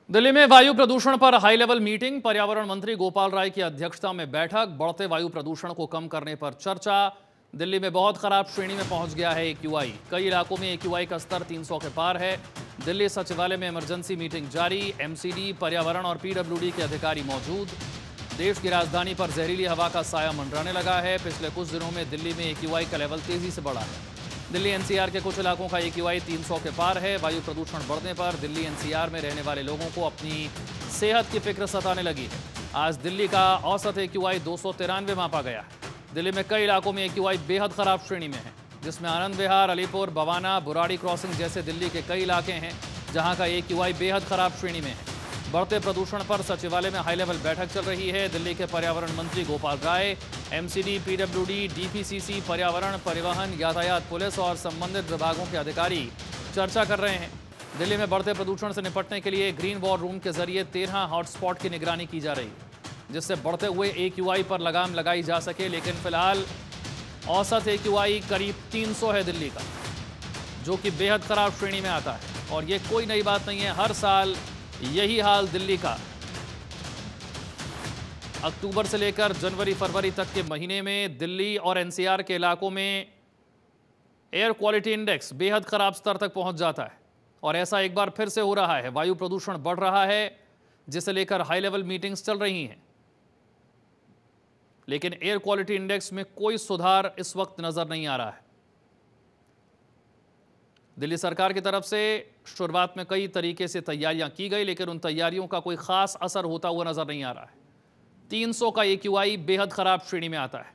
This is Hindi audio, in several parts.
दिल्ली में वायु प्रदूषण पर हाई लेवल मीटिंग। पर्यावरण मंत्री गोपाल राय की अध्यक्षता में बैठक। बढ़ते वायु प्रदूषण को कम करने पर चर्चा। दिल्ली में बहुत खराब श्रेणी में पहुंच गया है AQI। कई इलाकों में AQI का स्तर 300 के पार है। दिल्ली सचिवालय में इमरजेंसी मीटिंग जारी। MCD, पर्यावरण और PWD के अधिकारी मौजूद। देश की राजधानी पर जहरीली हवा का साया मंडराने लगा है। पिछले कुछ दिनों में दिल्ली में AQI का लेवल तेजी से बढ़ा है। दिल्ली NCR के कुछ इलाकों का AQI 300 के पार है। वायु प्रदूषण बढ़ने पर दिल्ली NCR में रहने वाले लोगों को अपनी सेहत की फिक्र सताने लगी है। आज दिल्ली का औसत AQI 293 मापा गया है। दिल्ली में कई इलाकों में AQI बेहद खराब श्रेणी में है, जिसमें आनंद विहार, अलीपुर, बवाना, बुराड़ी क्रॉसिंग जैसे दिल्ली के कई इलाके हैं जहां का AQI बेहद खराब श्रेणी में है। बढ़ते प्रदूषण पर सचिवालय में हाई लेवल बैठक चल रही है। दिल्ली के पर्यावरण मंत्री Gopal Rai, MCD, PWD, DPCC, पर्यावरण, परिवहन, यातायात, पुलिस और संबंधित विभागों के अधिकारी चर्चा कर रहे हैं। दिल्ली में बढ़ते प्रदूषण से निपटने के लिए ग्रीन वॉर रूम के जरिए 13 हॉटस्पॉट की निगरानी की जा रही है, जिससे बढ़ते हुए AQI पर लगाम लगाई जा सके। लेकिन फिलहाल औसत AQI करीब 300 है दिल्ली का, जो कि बेहद खराब श्रेणी में आता है। और ये कोई नई बात नहीं है, हर साल यही हाल दिल्ली का। अक्टूबर से लेकर जनवरी फरवरी तक के महीने में दिल्ली और NCR के इलाकों में एयर क्वालिटी इंडेक्स बेहद खराब स्तर तक पहुंच जाता है। और ऐसा एक बार फिर से हो रहा है। वायु प्रदूषण बढ़ रहा है, जिसे लेकर हाई लेवल मीटिंग्स चल रही हैं, लेकिन एयर क्वालिटी इंडेक्स में कोई सुधार इस वक्त नजर नहीं आ रहा है। दिल्ली सरकार की तरफ से शुरुआत में कई तरीके से तैयारियां की गई, लेकिन उन तैयारियों का कोई खास असर होता हुआ नजर नहीं आ रहा है। 300 का AQI बेहद खराब श्रेणी में आता है।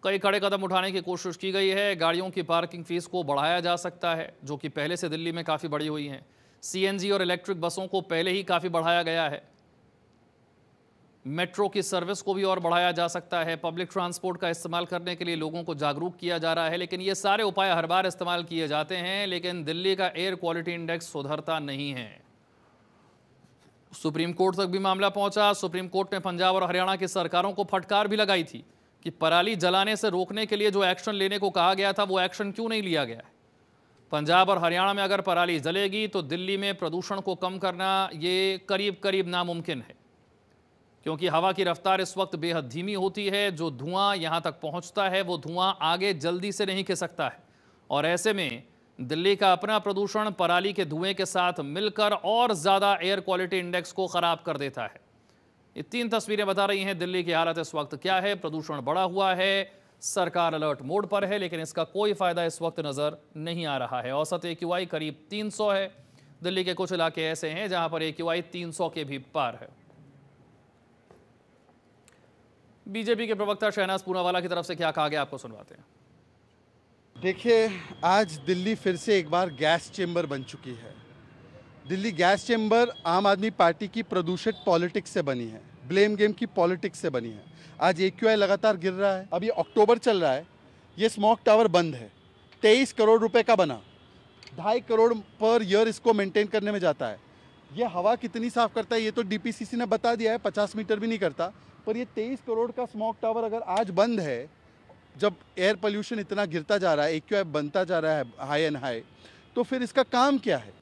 कई कड़े कदम उठाने की कोशिश की गई है। गाड़ियों की पार्किंग फीस को बढ़ाया जा सकता है, जो कि पहले से दिल्ली में काफी बढ़ी हुई है। CNG और इलेक्ट्रिक बसों को पहले ही काफी बढ़ाया गया है। मेट्रो की सर्विस को भी और बढ़ाया जा सकता है। पब्लिक ट्रांसपोर्ट का इस्तेमाल करने के लिए लोगों को जागरूक किया जा रहा है। लेकिन ये सारे उपाय हर बार इस्तेमाल किए जाते हैं, लेकिन दिल्ली का एयर क्वालिटी इंडेक्स सुधरता नहीं है। सुप्रीम कोर्ट तक भी मामला पहुंचा। सुप्रीम कोर्ट ने पंजाब और हरियाणा की सरकारों को फटकार भी लगाई थी कि पराली जलाने से रोकने के लिए जो एक्शन लेने को कहा गया था, वो एक्शन क्यों नहीं लिया गया है। पंजाब और हरियाणा में अगर पराली जलेगी तो दिल्ली में प्रदूषण को कम करना ये करीब करीब नामुमकिन है, क्योंकि हवा की रफ्तार इस वक्त बेहद धीमी होती है। जो धुआं यहां तक पहुंचता है, वो धुआं आगे जल्दी से नहीं खिसकता है। और ऐसे में दिल्ली का अपना प्रदूषण पराली के धुएं के साथ मिलकर और ज्यादा एयर क्वालिटी इंडेक्स को खराब कर देता है। ये 3 तस्वीरें बता रही हैं दिल्ली की हालत इस वक्त क्या है। प्रदूषण बढ़ा हुआ है, सरकार अलर्ट मोड पर है, लेकिन इसका कोई फायदा इस वक्त नजर नहीं आ रहा है। औसत AQI करीब 300 है। दिल्ली के कुछ इलाके ऐसे हैं जहां पर AQI 300 के भी पार है। बीजेपी के प्रवक्ता शहनाज पूनावाला की तरफ से क्या कहा गया, आपको सुनवाते हैं। देखिए, आज दिल्ली फिर से एक बार गैस चेंबर बन चुकी है। दिल्ली गैस चेंबर आम आदमी पार्टी की प्रदूषित पॉलिटिक्स से बनी है, ब्लेम गेम की पॉलिटिक्स से बनी है। आज AQI लगातार गिर रहा है। अभी अक्टूबर चल रहा है, ये स्मोक टावर बंद है। 23 करोड़ रुपए का बना, 2.5 करोड़ पर ईयर इसको मेंटेन करने में जाता है। ये हवा कितनी साफ करता है ये तो DPCC ने बता दिया है, 50 मीटर भी नहीं करता। पर ये 23 करोड़ का स्मोक टावर अगर आज बंद है, जब एयर पोल्यूशन इतना गिरता जा रहा है, AQI बनता जा रहा है हाई एंड हाई, तो फिर इसका काम क्या है।